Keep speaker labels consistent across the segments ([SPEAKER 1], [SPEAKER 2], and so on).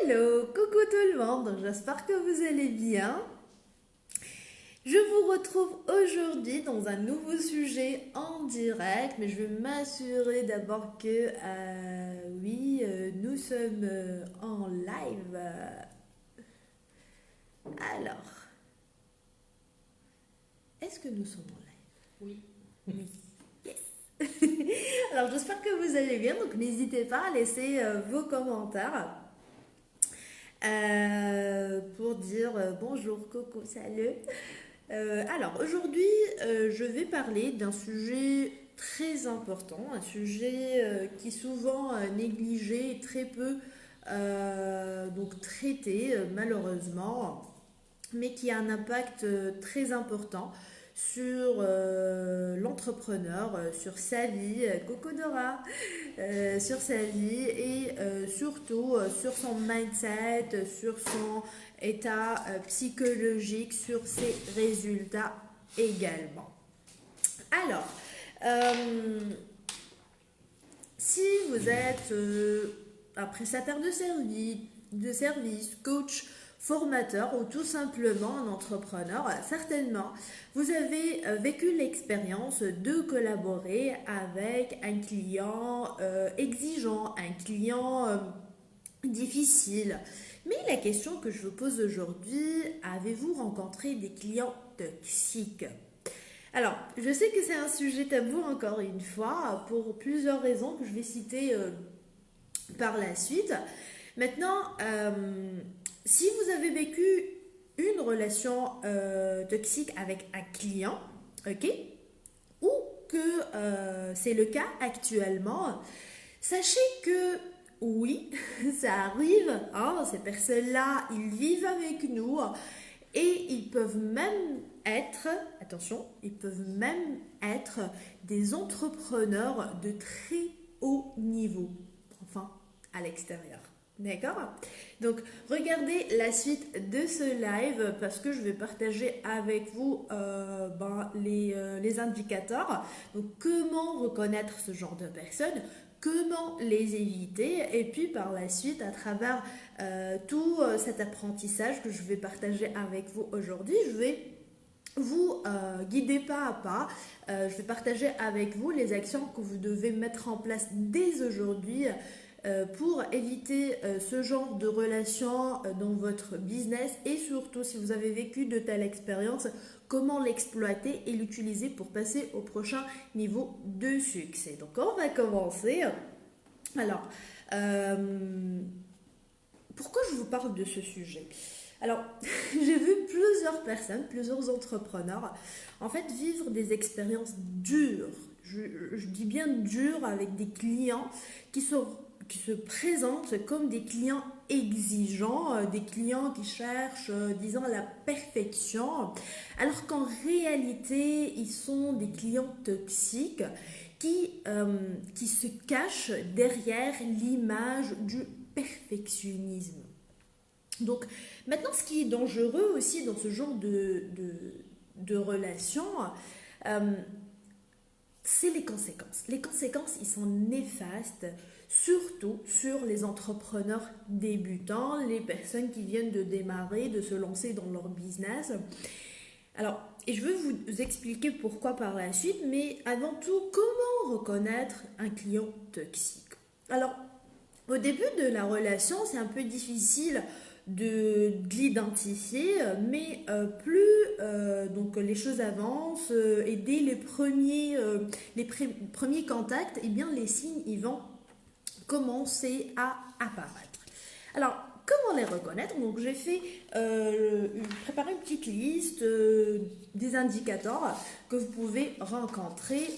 [SPEAKER 1] Hello, coucou tout le monde, j'espère que vous allez bien. Je vous retrouve aujourd'hui dans un nouveau sujet en direct, mais je vais m'assurer d'abord que nous sommes en live. Alors, est-ce que nous sommes en live?
[SPEAKER 2] Oui.
[SPEAKER 1] Oui. Yes. Alors, j'espère que vous allez bien, donc n'hésitez pas à laisser vos commentaires. Pour dire bonjour, Coco, salut. Alors aujourd'hui, je vais parler d'un sujet très important, un sujet qui est souvent négligé et très peu donc traité malheureusement, mais qui a un impact très important sur l'entrepreneur, sur sa vie, Coco Dora, sur sa vie et surtout sur son mindset, sur son état psychologique, sur ses résultats également. Alors, si vous êtes un prestataire de service, coach, formateur ou tout simplement un entrepreneur, certainement, vous avez vécu l'expérience de collaborer avec un client exigeant, un client difficile. Mais la question que je vous pose aujourd'hui, avez-vous rencontré des clients toxiques? Alors, je sais que c'est un sujet tabou encore une fois, pour plusieurs raisons que je vais citer par la suite. Maintenant, si vous avez vécu une relation toxique avec un client, ok, ou que c'est le cas actuellement, sachez que oui, ça arrive, hein, ces personnes-là, ils vivent avec nous et ils peuvent même être, attention, ils peuvent même être des entrepreneurs de très haut niveau, enfin, à l'extérieur. D'accord? Donc, regardez la suite de ce live parce que je vais partager avec vous les indicateurs. Donc, comment reconnaître ce genre de personnes, comment les éviter, et puis par la suite, à travers tout cet apprentissage que je vais partager avec vous aujourd'hui, je vais vous guider pas à pas. Je vais partager avec vous les actions que vous devez mettre en place dès aujourd'hui pour éviter ce genre de relation dans votre business et surtout si vous avez vécu de telles expériences, comment l'exploiter et l'utiliser pour passer au prochain niveau de succès. Donc on va commencer. Alors, pourquoi je vous parle de ce sujet? Alors, j'ai vu plusieurs personnes, plusieurs entrepreneurs, en fait, vivre des expériences dures. Je dis bien dures avec des clients qui se présentent comme des clients exigeants, des clients qui cherchent, disons, la perfection, alors qu'en réalité, ils sont des clients toxiques qui se cachent derrière l'image du perfectionnisme. Donc maintenant, ce qui est dangereux aussi dans ce genre de relation, euh, c'est les conséquences. Les conséquences, ils sont néfastes, surtout sur les entrepreneurs débutants, les personnes qui viennent de démarrer, de se lancer dans leur business. Alors, et je vais vous expliquer pourquoi par la suite, mais avant tout, comment reconnaître un client toxique? Alors, au début de la relation, c'est un peu difficile de l'identifier, mais plus donc les choses avancent et dès premiers contacts, eh bien les signes ils vont commencer à apparaître. Alors, comment les reconnaître? Donc, j'ai préparé une petite liste des indicateurs que vous pouvez rencontrer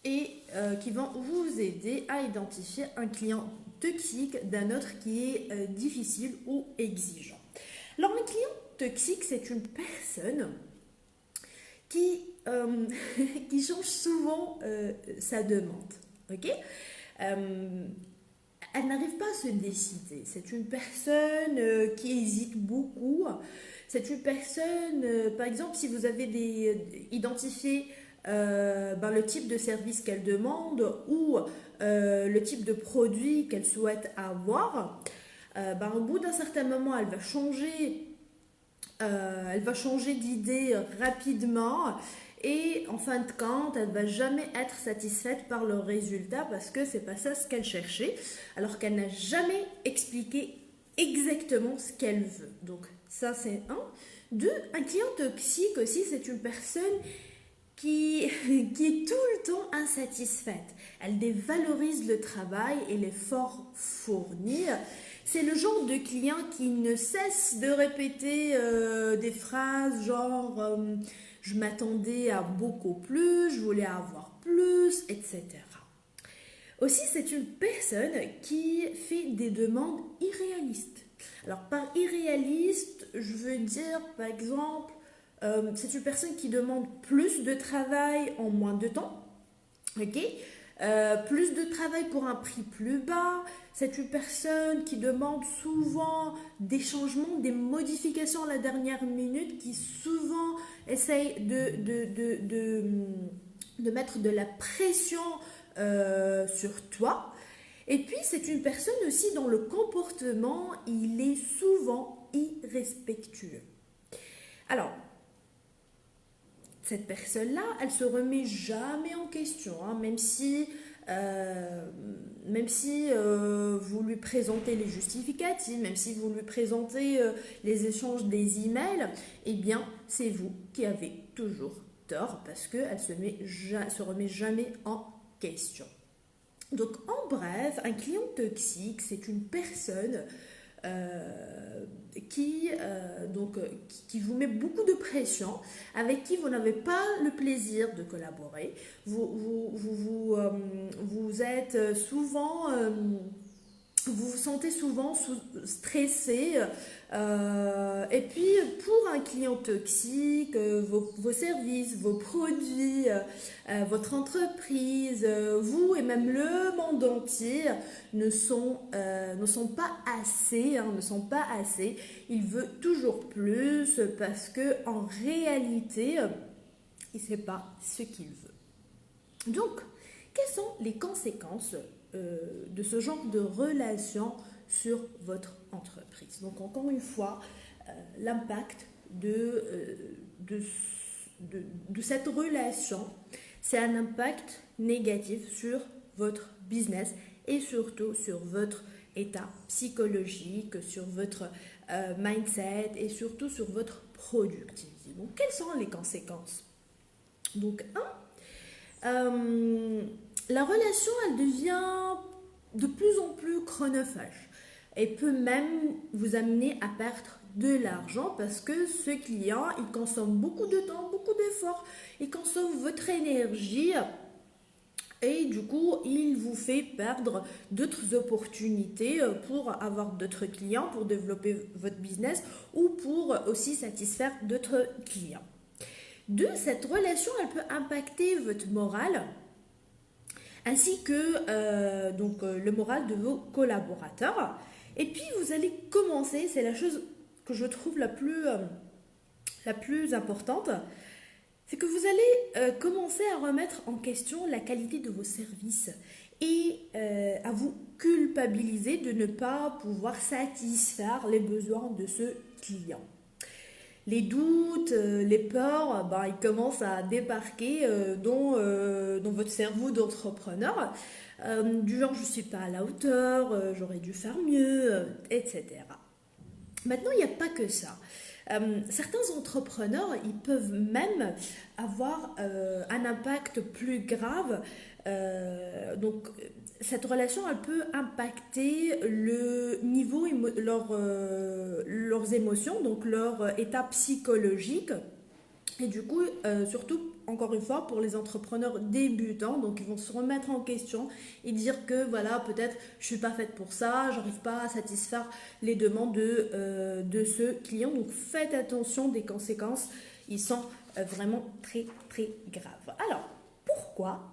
[SPEAKER 1] et qui vont vous aider à identifier un client toxique d'un autre qui est difficile ou exigeant. Alors, un client toxique, c'est une personne qui, qui change souvent sa demande. Ok? Elle n'arrive pas à se décider. C'est une personne qui hésite beaucoup. C'est une personne, par exemple, si vous avez identifié le type de service qu'elle demande ou le type de produit qu'elle souhaite avoir, Au bout d'un certain moment, elle va changer d'idée rapidement et en fin de compte, elle va jamais être satisfaite par le résultat parce que c'est pas ça ce qu'elle cherchait, alors qu'elle n'a jamais expliqué exactement ce qu'elle veut. Donc ça c'est un. Deux, un client toxique aussi, c'est une personne qui, qui est tout le temps insatisfaite. Elle dévalorise le travail et l'effort fourni. C'est le genre de client qui ne cesse de répéter des phrases genre je m'attendais à beaucoup plus, je voulais avoir plus, etc. Aussi, c'est une personne qui fait des demandes irréalistes. Alors, par irréaliste, je veux dire, par exemple, c'est une personne qui demande plus de travail en moins de temps. Ok. Plus de travail pour un prix plus bas. C'est une personne qui demande souvent des changements, des modifications à la dernière minute, qui souvent essaye de mettre de la pression sur toi. Et puis, c'est une personne aussi dont le comportement, il est souvent irrespectueux. Alors, cette personne-là, elle se remet jamais en question, hein, même si vous lui présentez les justificatifs, même si vous lui présentez les échanges des emails, eh bien, c'est vous qui avez toujours tort parce qu'elle se remet jamais en question. Donc, en bref, un client toxique, c'est une personne qui vous met beaucoup de pression, avec qui vous n'avez pas le plaisir de collaborer. Vous êtes souvent... vous vous sentez souvent stressé. Et puis, pour un client toxique, vos services, vos produits, votre entreprise, vous et même le monde entier ne sont pas assez. Ne sont pas assez. Il veut toujours plus parce que en réalité, il ne sait pas ce qu'il veut. Donc, quelles sont les conséquences de ce genre de relation sur votre entreprise? Donc encore une fois, l'impact de cette relation, c'est un impact négatif sur votre business et surtout sur votre état psychologique, sur votre mindset et surtout sur votre productivité. Donc quelles sont les conséquences? Donc la relation, elle devient de plus en plus chronophage et peut même vous amener à perdre de l'argent parce que ce client, il consomme beaucoup de temps, beaucoup d'efforts, il consomme votre énergie et du coup, il vous fait perdre d'autres opportunités pour avoir d'autres clients, pour développer votre business ou pour aussi satisfaire d'autres clients. Cette relation, elle peut impacter votre morale ainsi que le moral de vos collaborateurs. Et puis, vous allez commencer, c'est la chose que je trouve la plus importante, c'est que vous allez commencer à remettre en question la qualité de vos services et à vous culpabiliser de ne pas pouvoir satisfaire les besoins de ce client. Les doutes, les peurs, ils commencent à débarquer dans votre cerveau d'entrepreneur. Du genre, je ne suis pas à la hauteur, j'aurais dû faire mieux, etc. Maintenant, il n'y a pas que ça. Certains entrepreneurs, ils peuvent même avoir un impact plus grave. Donc, cette relation, elle peut impacter le niveau, leurs émotions, donc leur état psychologique. Et du coup, surtout, encore une fois, pour les entrepreneurs débutants, donc ils vont se remettre en question et dire que voilà, peut-être je suis pas faite pour ça, j'arrive pas à satisfaire les demandes de ce client. Donc faites attention des conséquences, ils sont vraiment très très graves. Alors, pourquoi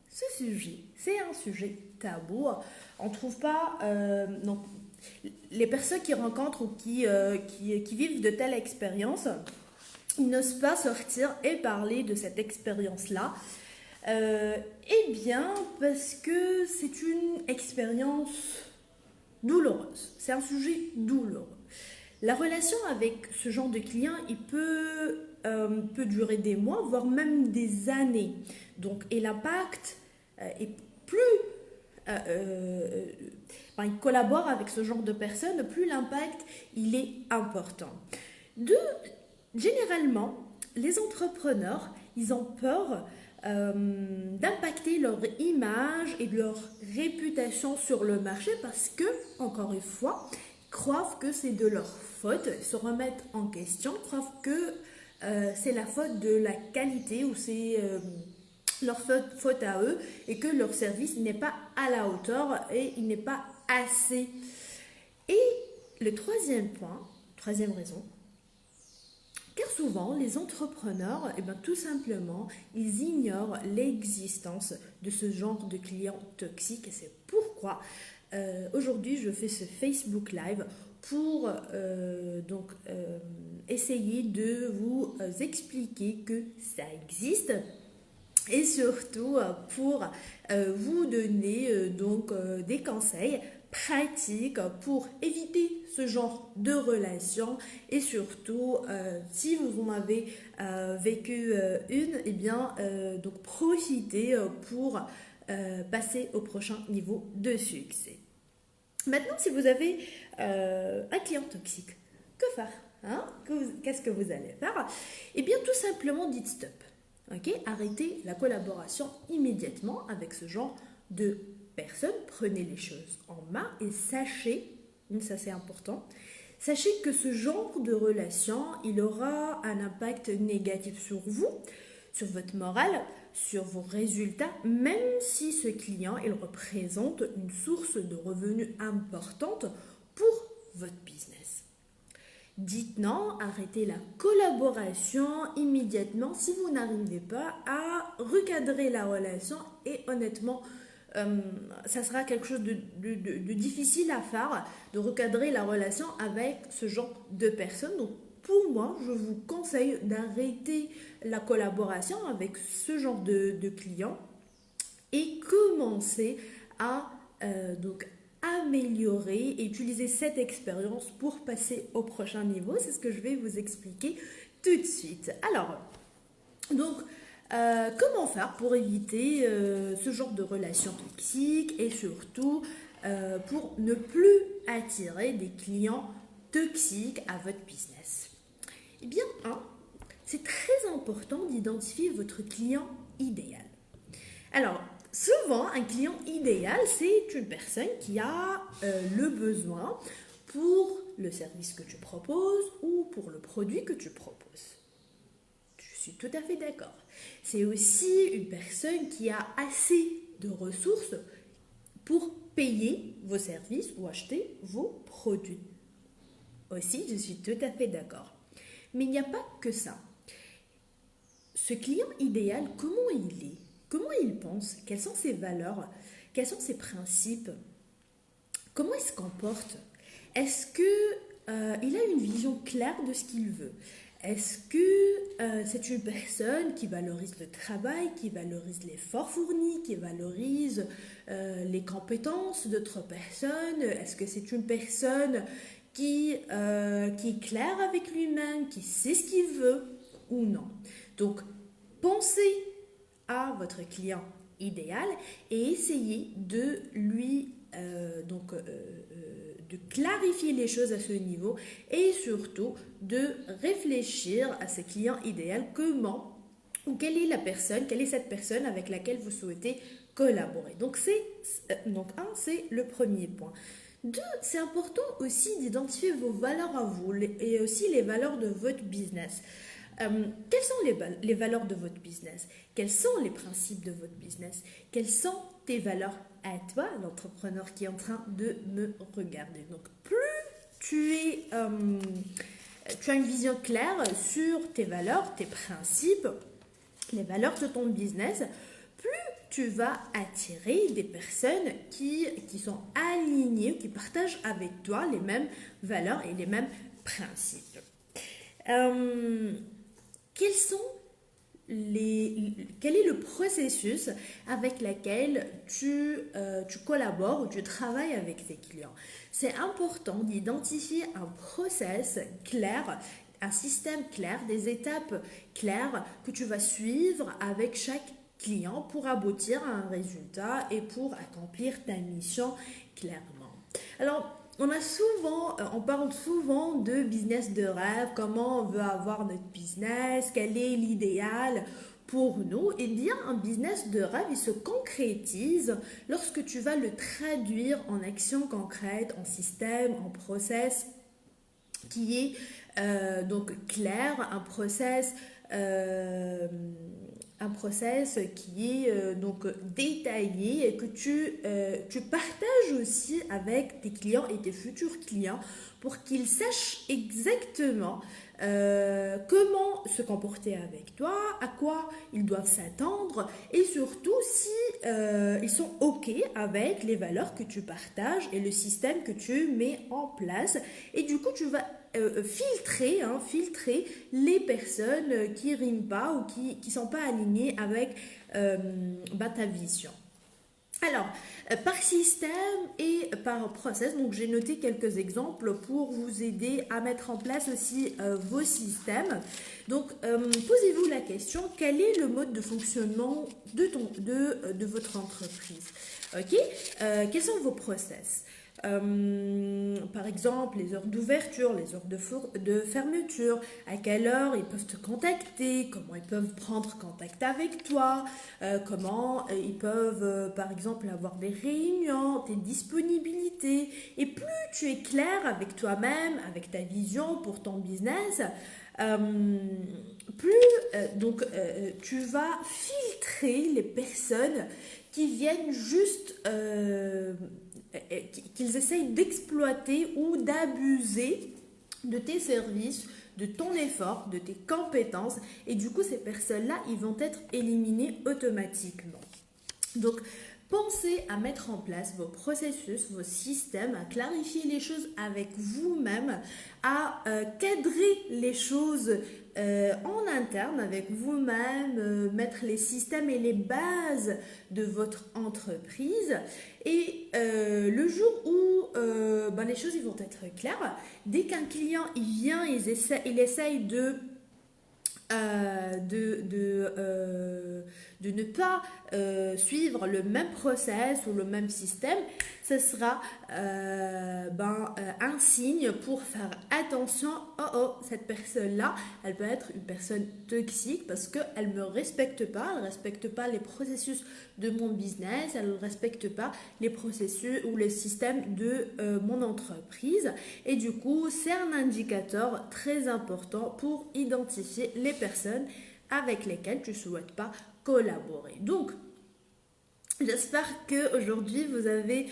[SPEAKER 1] ce sujet? C'est un sujet tabou. On ne trouve pas... donc, les personnes qui rencontrent ou qui vivent de telles expériences, ils n'osent pas sortir et parler de cette expérience-là. Eh bien, parce que c'est une expérience douloureuse. C'est un sujet douloureux. La relation avec ce genre de client, il peut durer des mois, voire même des années. Donc, et l'impact est plus... il collabore avec ce genre de personnes, plus l'impact il est important. Généralement, les entrepreneurs, ils ont peur d'impacter leur image et leur réputation sur le marché parce que, encore une fois, ils croient que c'est de leur faute, ils se remettent en question, croient que c'est la faute de la qualité ou c'est leur faute à eux et que leur service n'est pas à la hauteur et il n'est pas assez. Et le troisième point, troisième raison, car souvent, les entrepreneurs, tout simplement, ils ignorent l'existence de ce genre de clients toxiques. Et c'est pourquoi aujourd'hui, je fais ce Facebook Live pour essayer de vous expliquer que ça existe et surtout pour vous donner des conseils pratiques pour éviter ce genre de relations et surtout si vous en avez vécu une, donc profitez pour passer au prochain niveau de succès. Maintenant, si vous avez un client toxique, que faire Qu'est-ce que vous allez faire? Eh bien, tout simplement, dites stop. Arrêtez la collaboration immédiatement avec ce genre de personnes. Prenez les choses en main et sachez, ça c'est important, sachez que ce genre de relation, il aura un impact négatif sur vous, sur votre morale, sur vos résultats, même si ce client, il représente une source de revenus importante pour votre business. Dites non, arrêtez la collaboration immédiatement si vous n'arrivez pas à recadrer la relation et honnêtement, ça sera quelque chose de difficile à faire, de recadrer la relation avec ce genre de personnes. Donc pour moi, je vous conseille d'arrêter la collaboration avec ce genre de clients et commencer à améliorer et utiliser cette expérience pour passer au prochain niveau. C'est ce que je vais vous expliquer tout de suite. Alors, comment faire pour éviter ce genre de relations toxiques et surtout pour ne plus attirer des clients toxiques à votre business? Eh bien, c'est très important d'identifier votre client idéal. Alors, souvent, un client idéal, c'est une personne qui a le besoin pour le service que tu proposes ou pour le produit que tu proposes. Je suis tout à fait d'accord. C'est aussi une personne qui a assez de ressources pour payer vos services ou acheter vos produits. Aussi, je suis tout à fait d'accord. Mais il n'y a pas que ça. Ce client idéal, comment il est? Comment il pense? Quelles sont ses valeurs? Quels sont ses principes? Comment il se comporte? Est-ce qu'il a une vision claire de ce qu'il veut? Est-ce que c'est une personne qui valorise le travail, qui valorise l'effort fourni, qui valorise les compétences d'autres personnes? Est-ce que c'est une personne qui est claire avec lui-même, qui sait ce qu'il veut ou non? Donc, pensez à votre client idéal et essayez de lui de clarifier les choses à ce niveau et surtout de réfléchir à ce client idéal, comment ou quelle est cette personne avec laquelle vous souhaitez collaborer. Donc c'est le premier point. 2, c'est important aussi d'identifier vos valeurs à vous et aussi les valeurs de votre business. Quelles sont les valeurs de votre business? Quels sont les principes de votre business? Quelles sont tes valeurs à toi, l'entrepreneur qui est en train de me regarder? Donc, plus tu as une vision claire sur tes valeurs, tes principes, les valeurs de ton business, plus tu vas attirer des personnes qui sont alignées, qui partagent avec toi les mêmes valeurs et les mêmes principes. Quel est le processus avec lequel tu collabores ou tu travailles avec tes clients? c'est important d'identifier un process clair, un système clair, des étapes claires que tu vas suivre avec chaque client pour aboutir à un résultat et pour accomplir ta mission clairement. Alors, on parle souvent de business de rêve, comment on veut avoir notre business, quel est l'idéal pour nous. Eh bien, un business de rêve, il se concrétise lorsque tu vas le traduire en action concrète, en système, en process qui est donc clair, euh, un process qui est donc détaillé et que tu partages aussi avec tes clients et tes futurs clients pour qu'ils sachent exactement comment se comporter avec toi, à quoi ils doivent s'attendre et surtout si ils sont OK avec les valeurs que tu partages et le système que tu mets en place. Et du coup, tu vas filtrer les personnes qui riment pas ou qui ne sont pas alignées avec ta vision. Alors, par système et par process, donc j'ai noté quelques exemples pour vous aider à mettre en place aussi vos systèmes. Donc, posez-vous la question, quel est le mode de fonctionnement de votre entreprise? Ok. Quels sont vos process? Par exemple, les heures d'ouverture, les heures de fermeture, à quelle heure ils peuvent te contacter, comment ils peuvent prendre contact avec toi, comment ils peuvent, par exemple, avoir des réunions, tes disponibilités. Et plus tu es clair avec toi-même, avec ta vision pour ton business, euh, plus tu vas filtrer les personnes qui viennent juste qu'ils essayent d'exploiter ou d'abuser de tes services, de ton effort, de tes compétences. Et du coup, ces personnes-là, ils vont être éliminés automatiquement. Donc, pensez à mettre en place vos processus, vos systèmes, à clarifier les choses avec vous-même, à cadrer les choses en interne avec vous-même, mettre les systèmes et les bases de votre entreprise. Et le jour où les choses ils vont être claires, dès qu'un client il vient, il essaye de ne pas suivre le même process ou le même système, ce sera un signe pour faire attention. Cette personne-là, elle peut être une personne toxique parce qu'elle ne me respecte pas, elle ne respecte pas les processus de mon business, elle ne respecte pas les processus ou les systèmes de mon entreprise. Et du coup, c'est un indicateur très important pour identifier les personnes avec lesquelles tu ne souhaites pas collaborer. Donc, j'espère qu'aujourd'hui, vous avez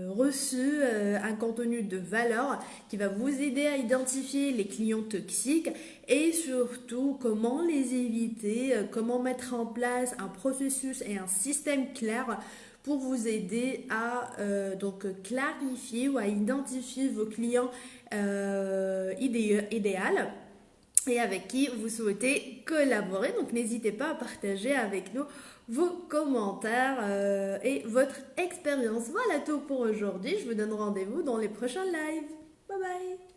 [SPEAKER 1] reçu un contenu de valeur qui va vous aider à identifier les clients toxiques et surtout comment les éviter, comment mettre en place un processus et un système clair pour vous aider à clarifier ou à identifier vos clients idéal et avec qui vous souhaitez collaborer. Donc n'hésitez pas à partager avec nous vos commentaires et votre expérience. Voilà tout pour aujourd'hui. Je vous donne rendez-vous dans les prochains lives. Bye bye.